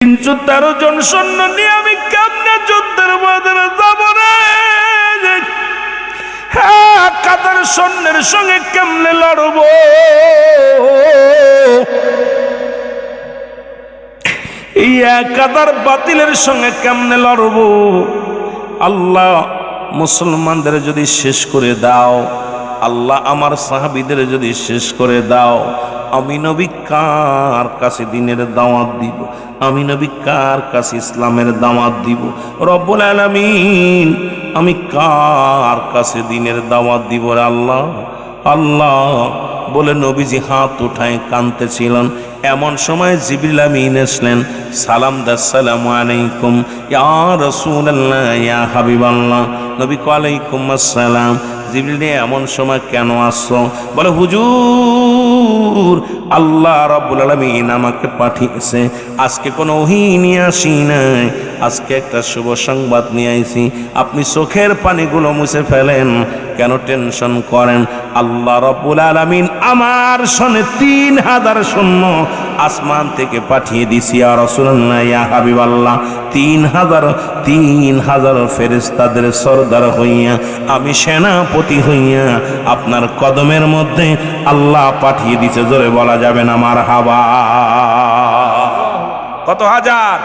313 জন সৈন্য নিয়ে আমি কেমনে যুদ্ধের ময়দানে যাব রে? হ্যাঁ, কাতার সৈন্যের সঙ্গে কেমনে লড়বো? এই কাতার বাতিলের সঙ্গে কেমনে লড়বো? আল্লাহ, মুসলমানদের যদি শেষ করে দাও, আল্লাহ আমার সাহাবীদের যদি শেষ করে দাও, আমি নবী কার কাছে দিনের দাওয়াত দিব? আমি নবী কার কাছে ইসলামের দাওয়াত দিব? রব্বুল আলামিন, আমি কার কাছে দিনের দাওয়াত দিব রে আল্লাহ? আল্লাহ বলে নবীজি হাত উঠায় কাঁদতেছিলেন। এমন সময় জিবরিল আমিন আসলেন, সালাম আসসালামু আলাইকুম ইয়া রাসূলুল্লাহ ইয়া হাবিবাল্লাহ। নবী ওয়ালাইকুম আসসালাম। জিবরিল, এমন সময় কেন আসছো? বলে হুজুর, আল্লাহ রাব্বুল আলামিন আমাকে পাঠিয়েছে। আজকে কোনো ওহী নিয়ে আসি নাই, আজকে একটা শুভ সংবাদ নিয়ে আইছি। আপনি চোখের পানিগুলো মুছে ফেলেন, কেন টেনশন করেন? আল্লাহ রাব্বুল আলামিন আমার সনে 3000 সৈন্য আসমান থেকে পাঠিয়ে দিছি ইয়া রাসূলুল্লাহ ইয়া হাবিবাল্লাহ। 3000 ফেরেশতাদের সরদার হইয়া, আমি সেনাপতি হইয়া আপনার কদমের মধ্যে আল্লাহ পাঠিয়ে দিছে। জোরে বলা যাবে না মারহাবা? কত হাজার?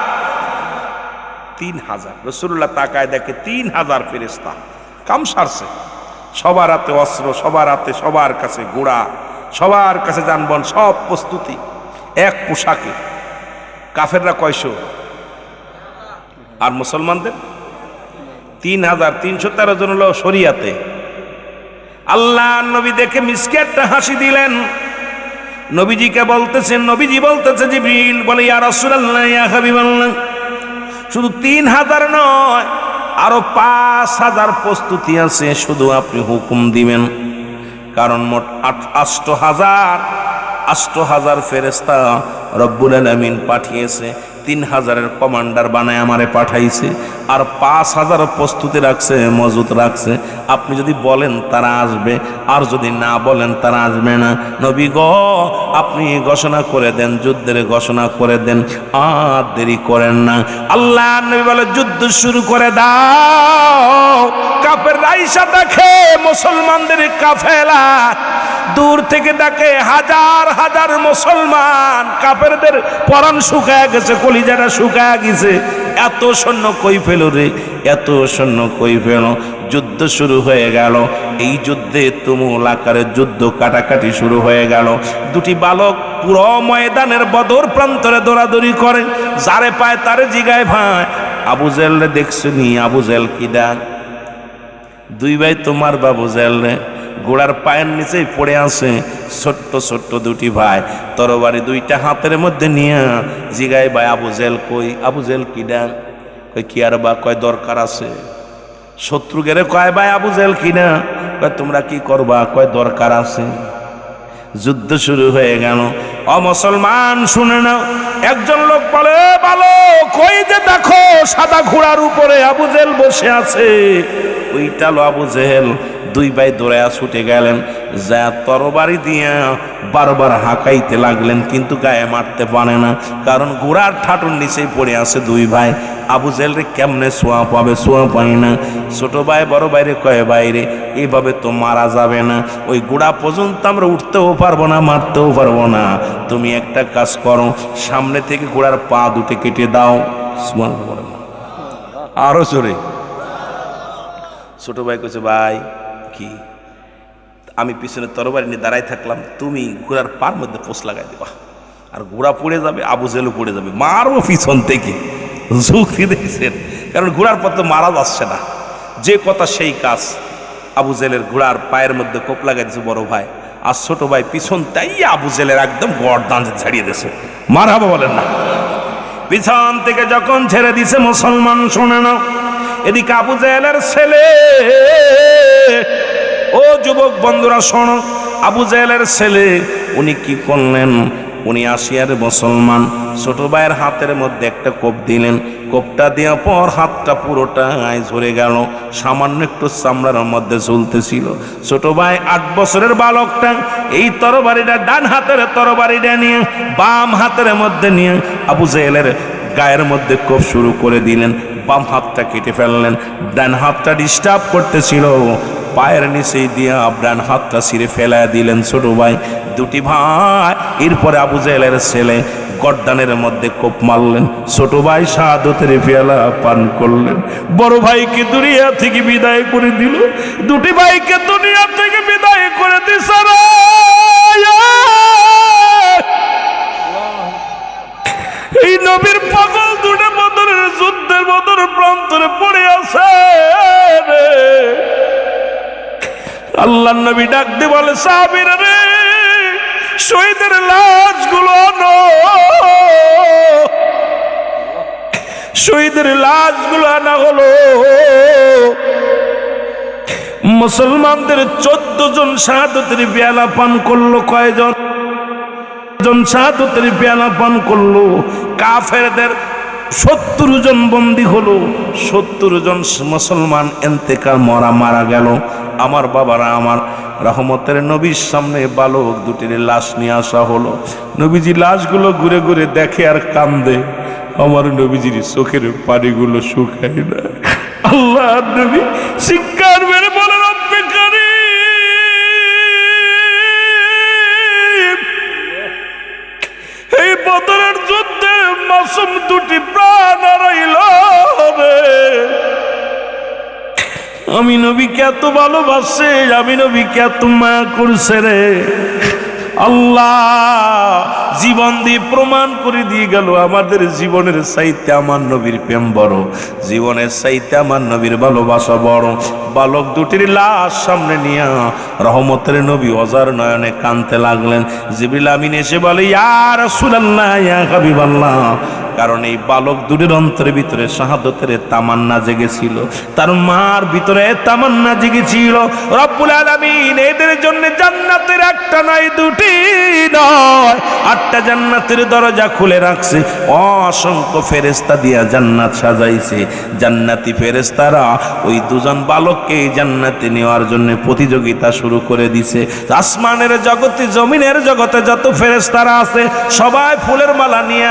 3000। রাসূলুল্লাহ তাকায় দেখে 3000 ফেরেশতা। কাম সারছে। সবার হাতে অস্ত্র, সবার হাতে, সবার কাছে ঘোড়া, সবার কাছে যানবাহন, সব প্রস্তুতি, এক পোশাকে। কাফেররা কয়শো আর মুসলমানদের 3000। 313 জন হলো শরিয়াতে। আল্লাহ নবী দেখে মিসকে একটা হাসি দিলেন। নবীজিকে বলতেছেন, নবীজি বলতেছে, জিবরিল বলে ইয়া রাসূলুল্লাহ ইয়া হাবিবাল্লাহ, শুধু 3000 নয়, আরো 5000 প্রস্তুতি আছে, শুধু আপনি হুকুম দিবেন। কারণ মোট 8000 ফেরেশতা রব্বুল আলামিন পাঠিয়েছে। 3000-এর কমান্ডার বানায় আমারে পাঠাইছে, আর 5000 প্রস্তুতি রাখছে, মজুত রাখছে। আপনি যদি বলেন তারা আসবে, আর যদি না বলেন তারা আসবে না। নবী গো, আপনি ঘোষণা করে দেন, যুদ্ধের ঘোষণা করে দেন, আর দেরি করেন না। আল্লাহ নবী বলে যুদ্ধ শুরু করে দাও। কাফের রাইসা দেখে মুসলমানদের কাফেলা, দূর থেকে দেখে হাজার হাজার মুসলমান। কাফেরদের পরাণ শুকায় গেছে, কলিজাটা শুকায় গেছে। এত সৈন্য কই পেল রে? এত সৈন্য কই পেল? যুদ্ধ শুরু হয়ে গেল। এই যুদ্ধে তুমুল আকারে যুদ্ধ কাটাকাটি শুরু হয়ে গেল। দুটি বালক পুরো ময়দানের বদর প্রান্তরে দৌড়াদৌড়ি করে, যারে পায় তারে জিগায়, ভাই আবু জেহেল রে দেখছনি? আবু জেহেল কি ডাক? দুই ভাই তোমার বাবু জেহেল রে, ঘোড়ার পায়ের নিচেই পড়ে আছে। ছোট্ট ছোট্ট দুটি ভাই তরবারি দুইটা হাতের মধ্যে নিয়ে জিগায়, ভাই আবু জেহেল কই? আবু জেহেল কি ডাক? কই কি আর বা? কয় দরকার আছে। শত্রু গেলে কয়, ভাই আবু জেহেল কি না? কয় তোমরা কি করবা? কয় দরকার আছে। যুদ্ধ শুরু হয়ে গেল। ও মুসলমান শুনে নাও, একজন লোক বলে, ভালো কই যে দেখো সাদা ঘোড়ার উপরে আবু জেহেল বসে আছে। ওইটা লো আবু জেহেল। দুই ভাই দৌড়ায়া ছুটে গেলেন, যা তরবারি দিয়া বারবার হাঁকাইতে লাগলেন, কিন্তু গায়ে মারতে পারে না, কারণ ঘোড়ার ঠাটুর নিচেই পড়ে আছে দুই ভাই। আবু জেহেল রে কেমনে সোয়া পাবে? সোয়া পায় না। ছোট ভাই বড় বাইরে কয়ে, বাইরে এইভাবে তো মারা যাবে না, ওই ঘোড়া পর্যন্ত আমরা উঠতেও পারবো না, মারতেও পারবো না। তুমি একটা কাজ করো, সামনে থেকে ঘোড়ার পা দুটো কেটে দাও। আরো জোরে। ছোট ভাই কইছে, ভাই কি? আমি পিছনে তরবারি নিয়ে দাঁড়াই থাকলাম, তুমি ঘোড়ার পার মধ্যে পোষ লাগাই দেবা, আর ঘোড়া পড়ে যাবে, আবু জেহেলও পড়ে যাবে, মারবো পিছন থেকে। যুক্তি দেখছেন? কারণ ঘোড়ার পর তো মারা যাচ্ছে না। যে কথা সেই কাজ। আবু জেহেলের ঘোড়ার পায়ের মধ্যে কোপ লাগাই দিয়েছে বড় ভাই, আর ছোট ভাই পিছন তাই আবু জেহেলের একদম গর্দান ছাড়িয়ে দিয়েছে। মারহাবা বলেন না? পিছন থেকে যখন ছেড়ে দিছে, মুসলমান শোনে না, এদিকে আবু জেহেলের ছেলে, ও যুবক বন্ধুরা শোনো, আবু জেহেলের ছেলে উনি কি করলেন? উনি আসিয়ার মুসলমান ছোট ভাইয়ের হাতের মধ্যে একটা কোপ দিলেন। কোপটা দেওয়ার পর হাতটা পুরোটাই ঝরে গেল, সামান্য একটু চামড়ার মধ্যে ঝুলতেছিল। ছোট ভাই 8 বছরের বালকটা এই তরবারিটা, ডান হাতের তরবারিটা নিয়ে বাম হাতের মধ্যে নিয়ে আবু জেহেলের গায়ের মধ্যে কোপ শুরু করে দিলেন, বাম হাতটা কেটে ফেললেন, ডান হাতটা ডিস্টার্ব করতেছিল, পায়ের নিচেই দিয়া ডান হাতটা ছিঁড়ে ফেলায় দিলেন ছোট ভাই। দুটি ভাই এরপরে আবু জেহেলের ছেলে গর্দানের মধ্যে কোপ মারলেন, ছোট ভাই শাহাদতের পেয়ালা পান করলেন, বড় ভাইকে দুনিয়া থেকে বিদায় করে দিল, দুটি ভাইকে দুনিয়া থেকে বিদায় করে দিছে। এই নবীর পাগল দুটো বদরের যুদ্ধের বদর প্রান্তরে পড়ে আছে। আল্লাহর নবী ডাক দিয়ে বলে, সাহাবীরা রে, শহীদের লাশগুলো আনো, শহীদের লাশগুলো আনা হলো। মুসলমানদের 14 জন শাহাদতের পেয়ালা পান করলো। কয়জন? শাহাদতের পেয়ালা পান করলো। কাফেরদের 70 জন বন্দী হলো, 70 জন মুসলমান এন্তেকাল মারা গেল। আমার বাবারা, আমার রহমতের নবীর সামনে বালক দুটির লাশ নিয়ে আসা হলো। নবীজি লাশগুলো ঘুরে ঘুরে দেখে আর কান্দে। আমার নবীজির চোখের পানিগুলো শুকায় না। আল্লাহ নবী চিৎকার মেরে বলে, রব্বে কারীম, এই বদরের যুদ্ধে মাসুম দুটি প্রাণ হারাইল রে। আমি নবীকে এত ভালোবাসে, আমি নবীকে এত মায়া করছে রে। আল্লাহ জীবন দিয়ে প্রমাণ করে দিয়ে গেল, আমাদের জীবনের চাইতে আমার নবীর প্রেম বড়, জীবনের চাইতে আমার নবীর ভালোবাসা বড়। বালক দুটির লাশ সামনে নিয়ে রহমতের নবী অজার নয়নে কাঁদতে লাগলেন। জিবরিল আমিন এসে বলে, ইয়া রাসূলুল্লাহ, ইয়া হাবিবাল্লাহ, কারণ এই বালক দুটির অন্তরের ভিতরে শাহাদতের তামান্না জেগেছিল, তার মার ভিতরে তামান্না জেগেছিল। রব্বুল আলামিন এদের জন্য জান্নাতের একটা নয়, দুটি নয়, 8টা জান্নাতের দরজা খুলে রাখছে। অসংখ্য ফেরেশতা দিয়া জান্নাত সাজাইছে। জান্নাতি ফেরেশতারা ওই দুজন বালককে জান্নাতে নেওয়ার জন্য প্রতিযোগিতা শুরু করে দিছে। আসমানের জগতে, জমিনের জগতে যত ফেরেশতারা আছে সবাই ফুলের মালা নিয়ে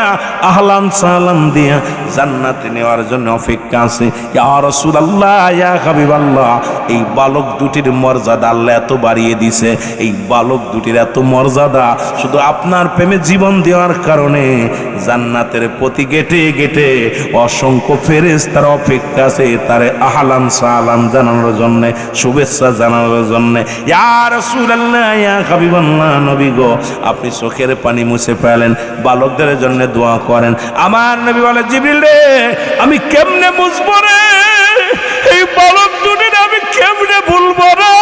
আহলান সালাম দিয়া জান্নাতে নেওয়ার জন্য অপেক্ষা আছে। ইয়া রাসূলুল্লাহ, ইয়া হাবিবাল্লাহ, এই বালক দুটির মর্যাদা আল্লাহ এত বাড়িয়ে দিছে, এই বালক দুটির এত মর্যাদা শুধু আপনার প্রেমে জীবন দেওয়ার কারণে জান্নাতের প্রতি গেটে গেটে অসংখ্য ফেরেশতার অপেক্ষা আছে তারে আহলান সালাম জানানোর জন্য, শুভেচ্ছা জানানোর জন্য। ইয়া রাসূলুল্লাহ, ইয়া হাবিবাল্লাহ, নবী গো, আপনি চোখের পানি মুছে ফেলেন, বালকদের জন্য দোয়া করেন। আমার নবী বলে, জিবরিল রে, আমি কেমনে মুছবো রে, এই বালক দুটির আমি কেমনে ভুলবো রে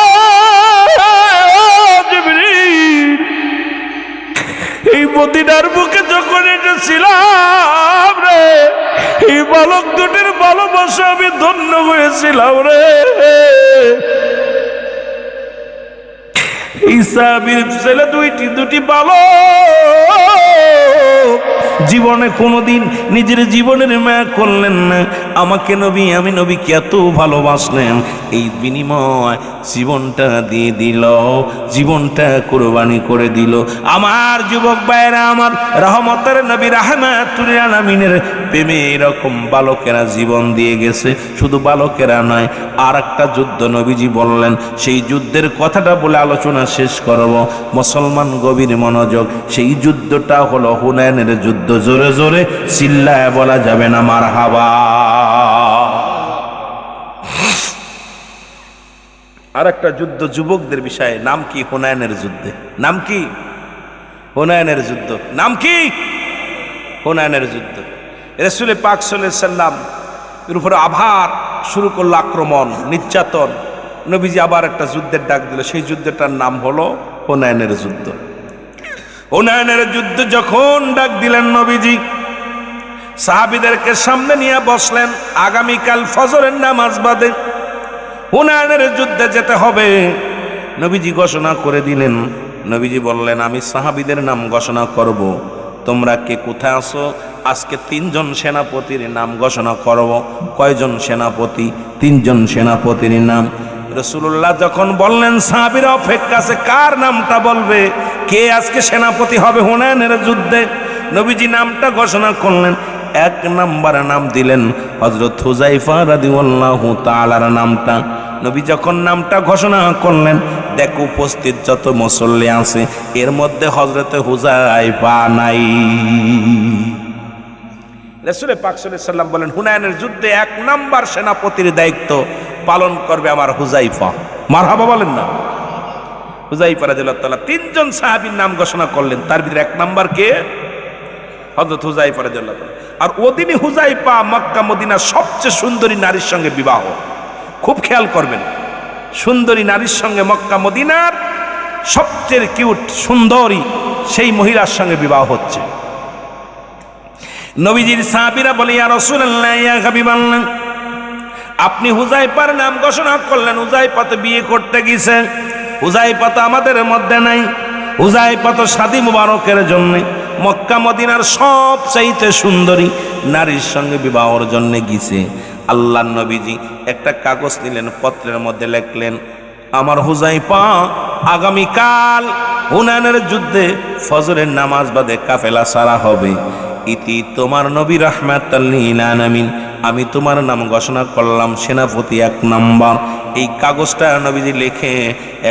জিবরিল। এই মদিনার বুকে যখন এসেছিলাম রে, এই বালক দুটির ভালোবাসা আমি ধন্য হয়েছিলাম রে। ইসাবির ছেলে দুটি বালক জীবনে কোনোদিন নিজের জীবনের মায়া করলেন না। আমাকে নবী, আমি নবীকে এত ভালোবাসলেন, এই বিনিময় জীবনটা দিয়ে দিল, জীবনটা কোরবানি করে দিল। আমার যুবক ভাইয়েরা, আমার রহমতের নবী রাহমাতুল আলামিনের প্রেমে এরকম বালকেরা জীবন দিয়ে গেছে। শুধু বালকেরা নয়, আর একটা যুদ্ধ নবীজি বললেন, সেই যুদ্ধের কথাটা বলে আলোচনা শেষ করব। মুসলমান গভীর মনোযোগ, সেই যুদ্ধটা হলো হুনাইনের যুদ্ধ। জোরে জোরে চিল্লায় বলা যাবে না মারহাবা। আর একটা যুদ্ধ যুবকদের বিষয়ে, নাম কি? হুনাইনের যুদ্ধে। নাম কি? হুনাইনের যুদ্ধ। নাম কি? হুনাইনের যুদ্ধ। রাসূল পাক সাল্লাল্লাহু আলাইহি সাল্লাম এর উপরে আবার শুরু করলো আক্রমণ, নির্যাতন। নবীজি আবার একটা যুদ্ধের ডাক দিল, সেই যুদ্ধটার নাম হলো হুনাইনের যুদ্ধ। হুনাইনের যুদ্ধ যখন ডাক দিলেন নবীজি, সাহাবীদেরকে সামনে নিয়ে বসলেন। আগামীকাল ফজরের নামাজ বাদে হুনাইনের যুদ্ধে যেতে হবে নবীজি ঘোষণা করে দিলেন। নবীজি বললেন, আমি সাহাবীদের নাম ঘোষণা করব, তোমরা কে কোথায় আসো? আজকে 3 জন সেনাপতির নাম ঘোষণা করব। কয়জন সেনাপতি? 3 জন সেনাপতির নাম। রাসূলুল্লাহ যখন বললেন, সাহাবীরা অপেক্ষা আছে, কার নামটা বলবে, কে আজকে সেনাপতি হবে হুনাইনের যুদ্ধে? নবীজি নামটা ঘোষণা করলেন। এক নাম্বার নাম দিলেন হযরত হুযায়ফা রাদিয়াল্লাহু তাআলার নামটা। নবী যখন নামটা ঘোষণা করলেন, দেখ উপস্থিত যত মুসল্লি আছে এর মধ্যে হযরতে হুযায়ফা নাই। রাসূল পাক সাল্লাল্লাহু আলাইহি সাল্লাম বলেন, হুনাইনের যুদ্ধে এক নাম্বার সেনাপতির দায়িত্ব পালন করবে আমার হুযায়ফা। মারহাবা বলেন না। হুযায়ফা রাদিয়াল্লাহু তাআলা তিনজন সাহাবীর নাম ঘোষণা করলেন, তার ভিতরে এক নাম্বার কে? হযরত হুযায়ফা রাদিয়াল্লাহু তাআলা। আর ওদিনই হুযায়ফা মক্কা মদিনার সবচেয়ে সুন্দরী নারীর সঙ্গে বিবাহ। খুব খেয়াল করবেন, সুন্দরী নারীর সঙ্গে মক্কা মদিনার সবচেয়ে কিউট সুন্দরী সেই মহিলার সঙ্গে বিবাহ হচ্ছে। নবীজির সাহাবীরা বলে, ইয়া রাসূলুল্লাহ, ইয়া হাবিবাল্লাহ, আপনি হুযায়ফার নাম ঘোষণা করলেন, হুযায়ফা তো বিয়ে করতে গেছে, হুযায়ফা তো আমাদের মধ্যে নাই, হুযায়ফা তো শাদী মুবারকের জন্য মক্কা মদিনার সবচাইতে সুন্দরী নারীর সঙ্গে বিবাহের জন্য গেছে। আল্লাহর নবীজি একটা কাগজ নিলেন, পত্রের মধ্যে লিখলেন, আমার হুযায়ফা আগামীকাল হুনাইনের যুদ্ধে ফজরের নামাজ বাদে কাফেলা সারা হবে। ইতি তোমার নবী রাহমাতাল লিল আলামিন, আমি তোমার নাম ঘোষণা করলাম সেনাপতি এক নাম্বার। এই কাগজটা নবীজি লিখে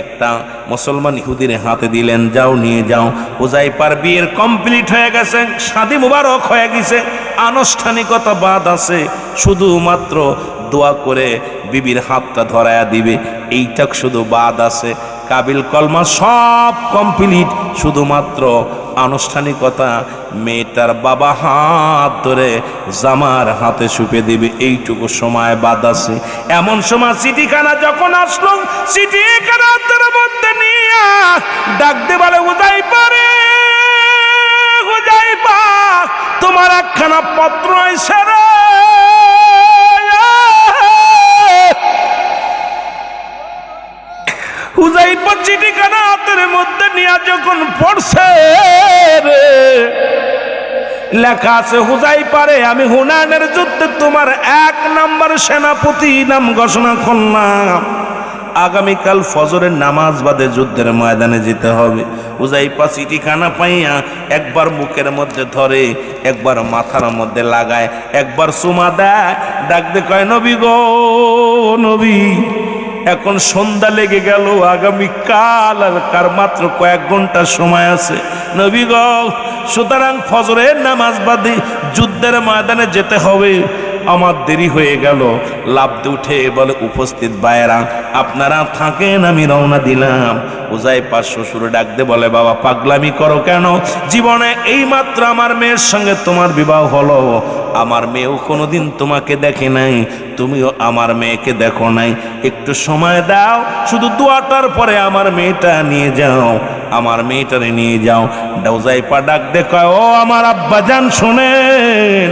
একটা মুসলমান ইহুদির হাতে দিলেন, যাও নিয়ে যাও, হুযায়ফার বিয়ের কমপ্লিট হয়ে গেছে, শাদী মুবারক হয়ে গেছে, আনুষ্ঠানিকতা বাদ আছে, শুধুমাত্র দোয়া করে বিবির হাতটা ধরায়া দিবে, এইটা শুধু বাদ আছে। কাবিল কলমা সব কমপ্লিট, শুধুমাত্র আনুষ্ঠানিকতা মেয়েটার বাবা হাত ধরে জামার হাতে সুপে দিবে, এইটুকু সময় বাদ আছে। এমন সময় চিঠিখানা যখন আসলো, চিঠিখানার মধ্যে নিয়ে ডাক দে বলে, হুযায়ফা রে, হুযায়ফা, তোমার একখানা পত্র আইছে রে। হুযায়ফা চিঠিখানা হাতের মধ্যে নিয়ে যখন পড়ছে, লেখা আছে, হুযায়ফা রে, আমি হুনাইনের যুদ্ধে তোমার এক নাম্বার সেনাপতি নাম ঘোষণা করলাম, আগামীকাল ফজরের নামাজ বাদে যুদ্ধের ময়দানে যেতে হবে। হুযায়ফা চিঠিখানা পাইয়া একবার মুখের মধ্যে ধরে, একবার মাথার মধ্যে লাগায়, একবার চুমা দেয়, ডাক দে কয়, নবী গো, নবী, এখন সন্ধ্যা লেগে গেল, আগামীকাল আর কার মাত্র কয়েক ঘন্টা সময় আছে, নবী গো, সুতরাং ফজরের নামাজ বাদে যুদ্ধের ময়দানে যেতে হবে, আমার দেরি হয়ে গেল। লাফতে উঠে বলে, উপস্থিত ভাইয়েরা, আপনারা থাকেন, আমি রওনা দিলাম। হুযায়ফা শ্বশুর ডাক দে বলে, বাবা পাগলামি করো কেন? জীবনে এইমাত্র আমার মেয়ের সঙ্গে তোমার বিবাহ হলো, আমার মেয়েও কোনোদিন তোমাকে দেখে নাই, তুমিও আমার মেয়েকে দেখো নাই, একটু সময় দাও, শুধু দোয়াটার পরে আমার মেয়েটা নিয়ে যাও, আমার মেয়েটারে নিয়ে যাও। হুযায়ফা ডাক দে কয়, ও আমার আব্বাজান, শোনেন,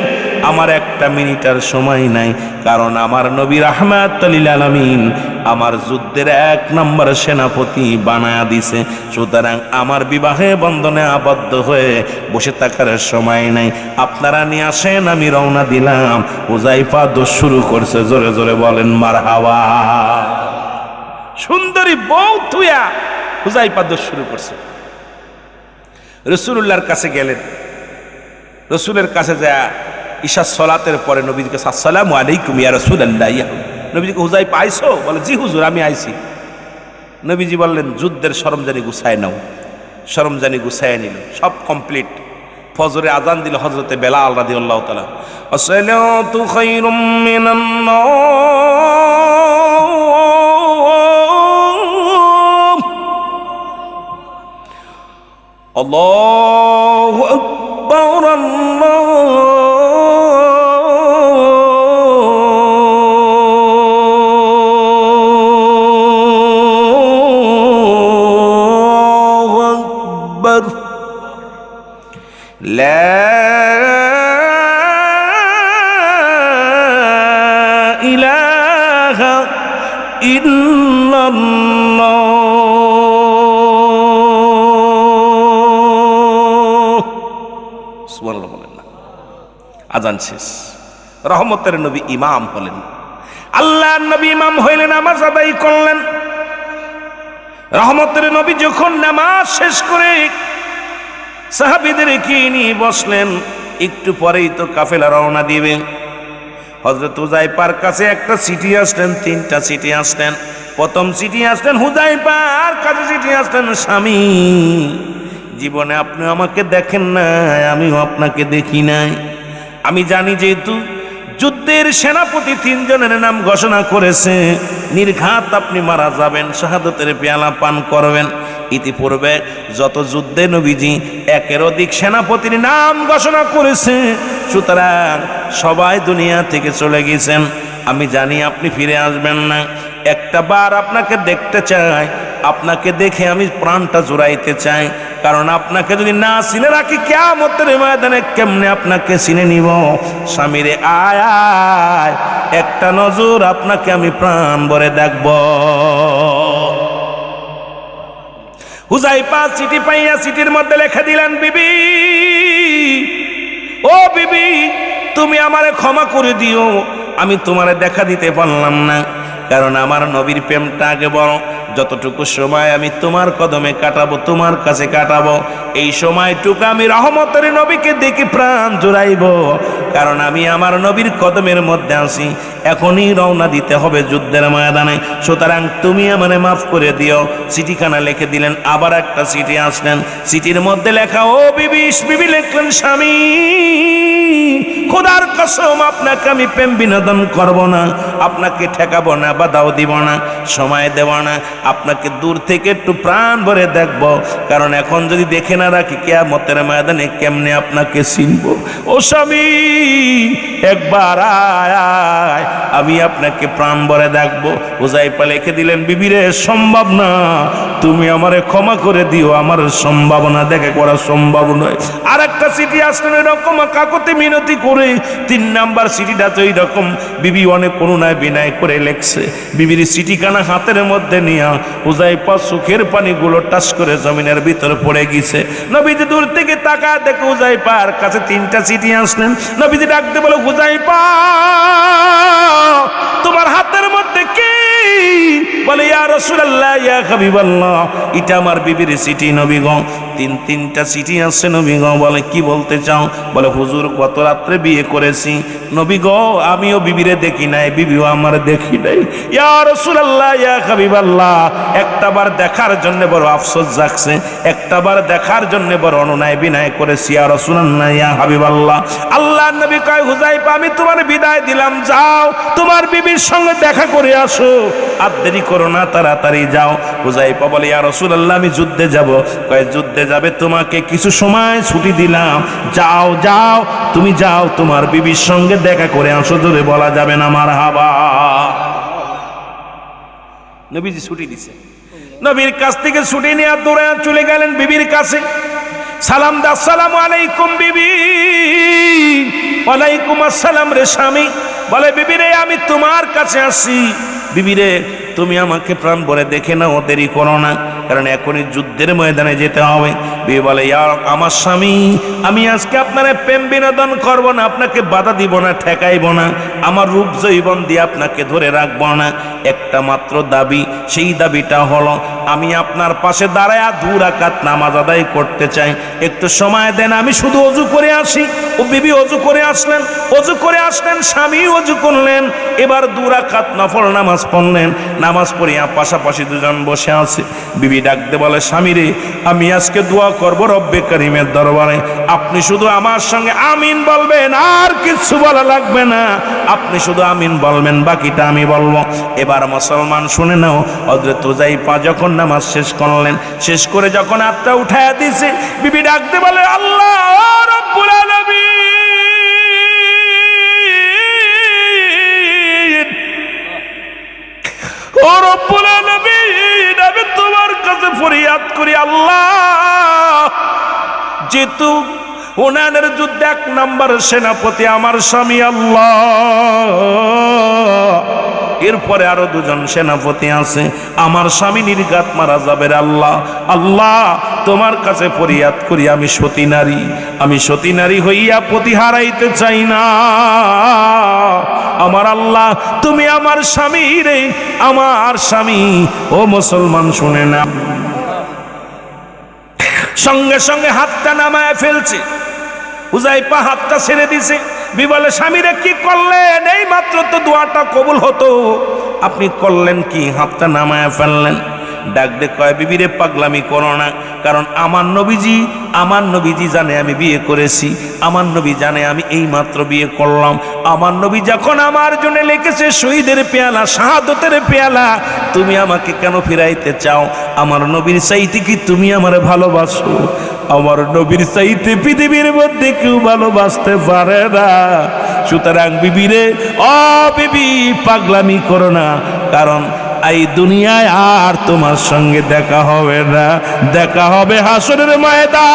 আমার একটা মিনিটের সময় নাই, কারণ আমার নবী রাহমাতুল লিল আলামিন আমার যুদ্ধের এক নম্বর সেনাপতি বানায়া দিছে, সুতরাং আমার বিবাহে বন্ধনে আবদ্ধ হয়ে বসে থাকার সময় নাই, আপনারা নিয়ে আসেন, আমি রওনা দিলাম। হুযায়ফা দোষ শুরু করছে, জোরে জোরে বলেন মারহাবা। সুন্দরী বউ তুইয়া হুযায়ফা দোষ শুরু করছে। রাসূলুল্লাহর কাছে গেলেন, রাসূলের কাছে যায় ঈশা সালাতের পরে নবীজিকে, আসসালামু আলাইকুম ইয়া রাসূলুল্লাহ, নবীজিকে, হুযায়ফা আইছো? বলে, জি হুজুর, আমি আইছি। নবীজি বললেন, যুদ্ধের সরঞ্জানি গুছায় নাও। সরঞ্জানি গুছায় নিল, সব কমপ্লিট। ফজরে আজান দিল হযরতে বেলাল রাদিয়াল্লাহু তাআলা, আসসালাতু খায়রুম মিনান নাওম, আল্লাহু আকবার, لا إله إلا الله। সুবহানাল্লাহ বলেন না। আজান শেষ, রহমতের নবী ইমাম হলেন, আল্লাহর নবী ইমাম হইলেন, নামাজ আদায় করলেন। রহমতের নবী যখন নামাজ শেষ করে সাহাবীদেরকে নিয়ে বসলেন, একটু পরেই তো কাফেলা রওনা দিবে। হযরত হুযায়ফার কাছে একটা চিঠি আসলেন, 3টা চিঠি আসলেন। প্রথম চিঠি আসলেন হুযায়ফার কাছে, চিঠি আসলেন, স্বামী জীবনে আপনি আমাকে দেখেন নাই, আমিও আপনাকে দেখি নাই। আমি জানি যেহেতু যুদ্ধের সেনাপতি 3 জনের নাম ঘোষণা করেছে, নির্ঘাত আপনি মারা যাবেন, শাহাদতের পেয়ালা পান করবেন। ইতিপূর্বে যত যুদ্ধে নবীজি একের অধিক সেনাপতির নাম ঘোষণা করেছে, সুতরাং সবাই দুনিয়া থেকে চলে গেছেন। আমি জানি আপনি ফিরে আসবেন না। একটা বার আপনাকে দেখতে চাই, আপনাকে দেখে আমি প্রাণটা জুড়াইতে চাই। কারণ আপনাকে যদি না চিনে রাখি, কিয়ামতের ময়দানে কেমনে আপনাকে চিনে নিব। স্বামীরে আয় আয়, একটা নজর আপনাকে আমি প্রাণ ভরে দেখব। হুযায়ফা চিঠি পাইয়া চিঠির মধ্যে লেখা দিলেন, বিবি, ও বিবি, তুমি আমারে ক্ষমা করে দিও, আমি তোমারে দেখা দিতে পারলাম না। কারণ আমার নবীর প্রেমটা আগে বড়। যতটুকু সময় আমি তোমার কদমে কাটাবো, তোমার কাছে কাটাবো, এই সময়টুকু আমি রহমতের নবীকে দেখে প্রাণ জুড়াইব। কারণ আমি আমার নবীর কদমের মধ্যে আছি। এখনই রওনা দিতে হবে যুদ্ধের ময়দানে, সুতরাং তুমি আমারে মাফ করে দিও। চিঠিখানা লিখে দিলেন। আবার একটা চিঠি আসলেন, চিঠির মধ্যে লেখা, ও বিবি, বিবি লিখলেন, স্বামী খোদার কসম আপনাকে আমি প্রেম বিনোদন করব না, আপনাকে ঠেকাবো না, বাধাও দিব না, সময় দেব না, আপনাকে দূর থেকে একটু প্রাণ ভরে দেখব। কারণ এখন যদি দেখে না রাখি, কিয়ামতের ময়দানে কেমনে আপনাকে চিনব। ও স্বামী, একবার আয় আয়, আমি আপনাকে প্রাণ ভরে দেখব। হুযায়ফা লিখে দিলেন, বিবিরে সম্ভব না, তুমি আমারে ক্ষমা করে দিও, আমার সম্ভাবনা দেখা করা সম্ভব নয়। আর একটা চিঠি আসলেন এরকম কাকতি মিনতি করে। 3 নাম্বার চিঠিটা তো এইরকম, বিবি অনেক করুণায় বিনয় করে লেখছে। বিবির চিঠিখানা হাতের মধ্যে নিয়ে হুযায়ফা চোখের পানিগুলো টাচ করে জমিনের ভিতরে পড়ে গেছে। নবীজি দূর থেকে তাকায় দেখে হুযায়ফার কাছে 3টা চিঠি আসলেন। নবীজি ডাকতে বলে, হুযায়ফা, তোমার হাতের মধ্যে কি? বলে, ইয়া রাসূলুল্লাহ, ইয়া হাবিবাল্লাহ, এটা আমার বিবির চিঠি নবী গো। 3টা চিঠি আছে নবী গো। বলে, কি বলতে চাও? বলে, হুজুর গত রাত্রে বিয়ে করেছি নবী গো, আমিও বিবিরে দেখি নাই, বিবিও আমার দেখি নাই। ইয়া রাসূলুল্লাহ, ইয়া হাবিবাল্লাহ, একটাবার দেখার জন্য বড় আফসোস জাগছে, একটাবার দেখার জন্য বড় অনুনয় বিনয় করেছি। ইয়া রাসূলুল্লাহ, ইয়া হাবিবাল্লাহ, আল্লাহর নবী কয়, হুযায়ফা, আমি তোমার বিদায় দিলাম, যাও তোমার বিবির সঙ্গে দেখা করে আসো, আর দেরি করো না, তাড়াতাড়ি যাও। হুযায়ফা বলে, ইয়া রাসূলুল্লাহ, আমি যুদ্ধে যাব। কয়, যুদ্ধে যাবে, তোমাকে কিছু সময় ছুটি দিলাম, যাও যাও, তুমি যাও, তোমার বিবির সঙ্গে দেখা করে আসো। জোরে বলা যাবে না মারহাবা। নবীজি ছুটি দিছে। নবীর কাছ থেকে ছুটি নিয়ে দৌড়ে চলে গেলেন বিবির কাছে। সালাম দা, আসসালামু আলাইকুম বিবি। ওয়ালাইকুম আসসালাম রে স্বামী। বলে, বিবি রে, আমি তোমার কাছে আসি। বিবি রে, তুমি আমাকে প্রাণ ভরে দেখে নাও, দেরি করো না, কারণ এখনই যুদ্ধের ময়দানে যেতে হবে। বিবি বলে, ইয়া আমার স্বামী, আমি আজকে আপনার প্রেম বিনোদন করব না, আপনাকে বাধা দিব না, ঠেকাইব না, আমার রূপ জৈবন দিয়ে আপনাকে ধরে রাখবো না। একটা মাত্র দাবি, সেই দাবিটা হলো আমি আপনার পাশে দাঁড়ায় 2 রাকাত নামাজ আদায় করতে চাই। একটু সময় দেন, আমি শুধু অজু করে আসি। ও বিবি অজু করে আসলেন, অজু করে আসলেন, স্বামী অজু করলেন, এবার 2 রাকাত নফল নামাজ পড়লেন। নামাজ পড়িয়া পাশাপাশি দুজন বসে আছে। বিবি ডাকতে বলে, স্বামী রে, আমি আজকে দোয়া করব রব্বে করিমের দরবারে, আপনি শুধু আমার সঙ্গে আমিন বলবেন, আর কিছু বলা লাগবে না, আপনি শুধু আমিন বলবেন, বাকিটা আমি বলবো। এবার মুসলমান শুনে নাও, হযরত হুযায়ফা যখন নামাজ শেষ করলেন, শেষ করে যখন হাতটা উঠায়া দিয়েছে, বিবি ডাকতে বলে, আল্লাহ রাব্বুল আলামিন, ও রব্বুল আলামিন, আমি তোমার কাছে ফরিয়াদ করি, আল্লাহ, যেহেতু হুনাইনের যুদ্ধে 1 নম্বর সেনাপতি আমার স্বামী, আল্লাহ, এরপরে আরো 2 জন সেনাপতি আছে, আমার স্বামী নির্ঘাত মারা যাবে, আল্লাহ, আল্লাহ, তোমার কাছে ফরিয়াদ করি, আমি সতী নারী, আমি সতী নারী হইয়া পতি হারাইতে চাই না, আমার আল্লাহ, তুমি আমার স্বামী রে, আমার স্বামী। ও মুসলমান শুনে না, সঙ্গে সঙ্গে হাতটা নামায় ফেলছে। হুযায়ফা হাতটা ছেড়ে দিছে। বিবি বলে স্বামীরে কি করলেন? এই মাত্র তো দোয়াটা কবুল হতো, আপনি করলেন কি? হাতটা নামায়া ফেললেন। ডাক দে কয় বিবিরে পাগলামি করো না, কারণ আমার নবীজি জানে আমি বিয়ে করেছি, আমার নবী জানে আমি এই মাত্র বিয়ে করলাম। আমার নবী যখন আমার জন্য লিখেছে শহীদের পেয়ালা, শাহাদতের পেয়ালা, তুমি আমাকে কেন ফিরাইতে চাও? আমার নবীর চাইতে কি তুমি আমারে ভালোবাসো? আমার নবীর চাইতে পৃথিবীর মধ্যে কেউ ভালোবাসতে পারে না। সুতরাং বিবিরে, ও বিবি পাগলামি করো না, কারণ এই দুনিয়ায় আর তোমার সঙ্গে দেখা হবে না, দেখা হবে হাসরের ময়দান।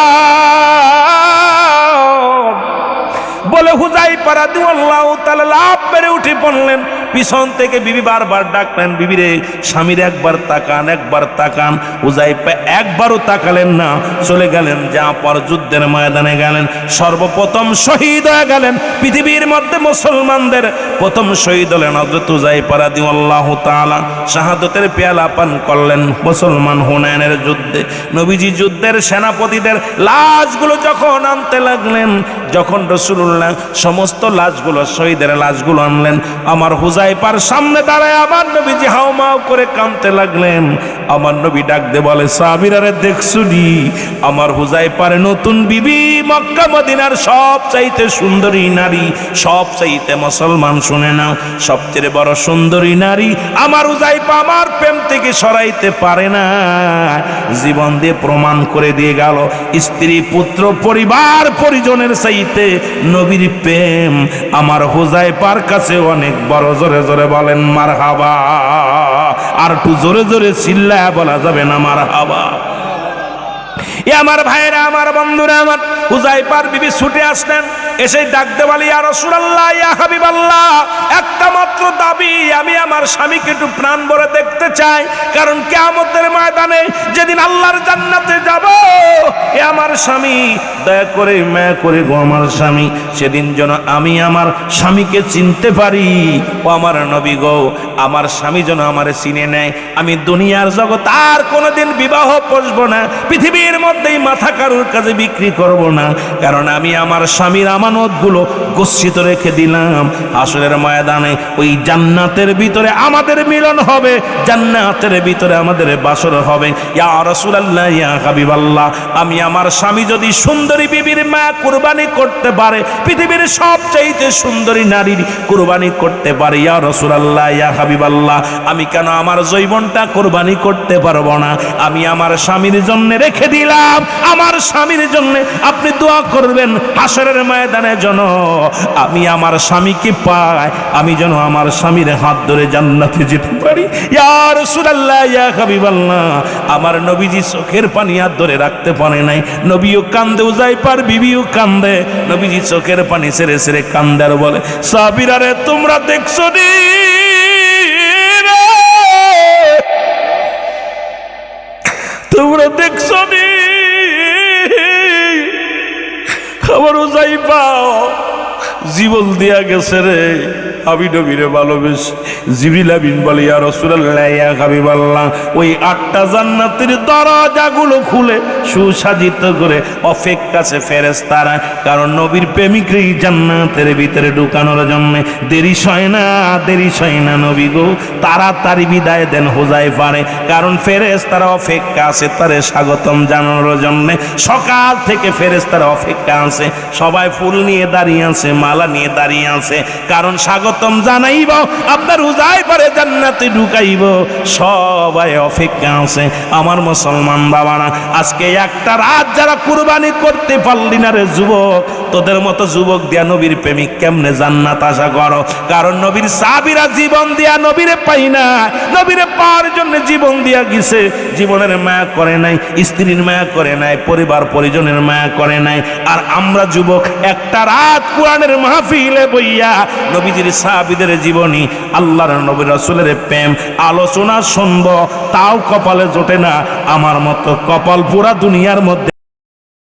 বলে হুযায়ফা রাদিয়াল্লাহু তাআলা লাফ মেরে উঠে পড়লেন। পিছন থেকে বিবি বারবার ডাকলেন, বিবিরে স্বামীর একবার তাকান, একবার তাকান। হুযায়ফা একবারও তাকালেন না, চলে গেলেন, যা পর যুদ্ধের ময়দানে গেলেন। সর্বপ্রথম শহীদ হয়ে গেলেন পৃথিবীর মধ্যে মুসলমানদের প্রথম শহীদ হলেন হযরত হুযায়ফা রাদিয়াল্লাহু তাআলা। শাহাদতের পেয়ালা পান করলেন মুসলমান হুনাইনের যুদ্ধে। নবীজি যুদ্ধের সেনাপতিদের লাশগুলো যখন আনতে লাগলেন, যখন রাসূলুল্লাহ সমস্ত লাশগুলো, শহীদের লাশগুলো আনলেন, আমার হুযায়ফার সামনে দাঁড়ায় আমার নবীজি হাউমাউ করে কাঁদতে লাগলেন। আমার নবী ডাক দিয়ে বলে, সাহাবীরা দেখছুনি আমার হুযায়ফার নতুন বিবি, মক্কা মদিনার সবচাইতে সুন্দরী নারী, সবচাইতে মুসলমান শুনে নাও, সবচেয়ে বড় সুন্দরী নারী আমার হুযায়ফা আমার প্রেম থেকে সরাইতে পারে না। জীবন দিয়ে প্রমাণ করে দিয়ে গেল, স্ত্রী পুত্র পরিবার পরিজনের চাইতে নবীর প্রেম আমার হুযায়ফার কাছে অনেক বড়। জোরে জোরে বলেন মারহাবা। আর একটু জোরে জোরে চিল্লায়া বলা যাবে না মারহাবা? আমার ভাইরা, আমার বন্ধুরা, আমার হুযায়ফার বিবি ছুটে আসলেন, এসে ডাকতে বলে, ইয়া রাসূলুল্লাহ, ইয়া হাবিবাল্লাহ, একটা মাত্র দাবি, আমি আমার স্বামীকে একটু প্রাণ ভরে দেখতে চাই, কারণ কিয়ামতের ময়দানে যেদিন আল্লাহর জান্নাতে যাব, এ আমার স্বামী, দয়া করে মায়া করে গো আমার স্বামী, সেদিন যেন আমি আমার স্বামীকে চিনতে পারি। ও আমার নবী গো, আমার স্বামী যেন আমারে চিনে নেয়। আমি দুনিয়ার জগৎ আর কোনোদিন বিবাহ বসবো না, পৃথিবীর মধ্যেই মাথা কারুর কাছে বিক্রি করব না, কারণ আমি আমার স্বামীর আমানতগুলো গচ্ছিত রেখে দিলাম। হাসরের ময়দানে ওই জান্নাতের ভিতরে আমাদের মিলন হবে, জান্নাতের ভিতরে আমাদের বাসর হবে। ইয়া রাসূলুল্লাহ, ইয়া হাবিবাল্লাহ, আমি আমার স্বামী যদি সুন্দরী বিবির মা কুরবানি করতে পারে, পৃথিবীর সবচাইতে সুন্দরী নারীর কুরবানি করতে পারে, ইয়া রাসূলুল্লাহ, ইয়া হাবিবাল্লাহ, আমি কেন আমার জীবনটা কুরবানি করতে পারবো না? আমি আমার স্বামীর জন্য রেখে দিলাম, আমার স্বামীর জন্য আপনি দোয়া করবেন হাসরের ময়দানে যেন আমি আমার স্বামীকে পাই, আমি যেন আমার স্বামীর হাত ধরে জান্নাতে যেতে পারি। ইয়া রাসূলুল্লাহ, ইয়া হাবিবাল্লাহ, আমার নবীজি চোখের পানি আর ধরে রাখতে পারে নাই, নবীও কান্দে, হুযায়ফার বিবিও কান্দে, নবীজি চোখের পানি ছেড়ে ছেড়ে কান্দে আর বলে, সাহাবীরা রে, তোমরা দেখছো নি, তোমরা দেখছো নি আমার হুযায়ফা জীবন দিয়া গেছে রে, আমি নবীরে ভালোবেসে। জিবরিল আমিন বলে, ইয়া রাসূলুল্লাহ, ইয়া হাবিবাল্লাহ, ওই 8টা জান্নাতের দরজাগুলো খুলে সুসাজিত করে অপেক্ষা আছে ফেরেশতারা, কারণ নবীর প্রেমিকরে জান্নাতের ভিতরে ঢুকানোর জন্য। দেরি হয় না, দেরি হয় না নবী গো, তাড়াতাড়ি বিদায় দেন হুযায়ফারে, কারণ ফেরেশতারা অপেক্ষা আছে তারে স্বাগতম জানানোর জন্য। সকাল থেকে ফেরেশতারা অপেক্ষা আছে, সবাই ফুল নিয়ে দাঁড়িয়ে আছে, মালা নিয়ে দাঁড়িয়ে আছে, কারণ স্বাগতম জানাইব, আপনার হুযায়ফারে জান্নাতে ঢুকাইব, সবাই অপেক্ষা আছে। আমার মুসলমান বাবারা, আজকে একটা রাত যারা কুরবানি করতে পারলি না রে যুবক, তোদের মতো যুবক দিয়া নবীর প্রেমিক কেমনে জান্নাত আশা করো? কারণ নবীর সাহাবীরা জীবন দিয়া নবীরে পাই না, নবীরে পাওয়ার জন্য জীবন দিয়া গেছে, জীবনের মায়া করে নাই, স্ত্রীর মায়া করে নাই, পরিবার পরিজনের মায়া করে নাই। আর আমরা যুবক একটা রাত কোরআনের মাহফিলে বইয়া নবীজির সাহাবীদের জীবনী, আল্লাহর নবী রাসূলের প্রেম আলোচনা শুনবো, তাও কপালে জোটে না। আমার মতো কপাল পুরা দুনিয়ার মধ্যে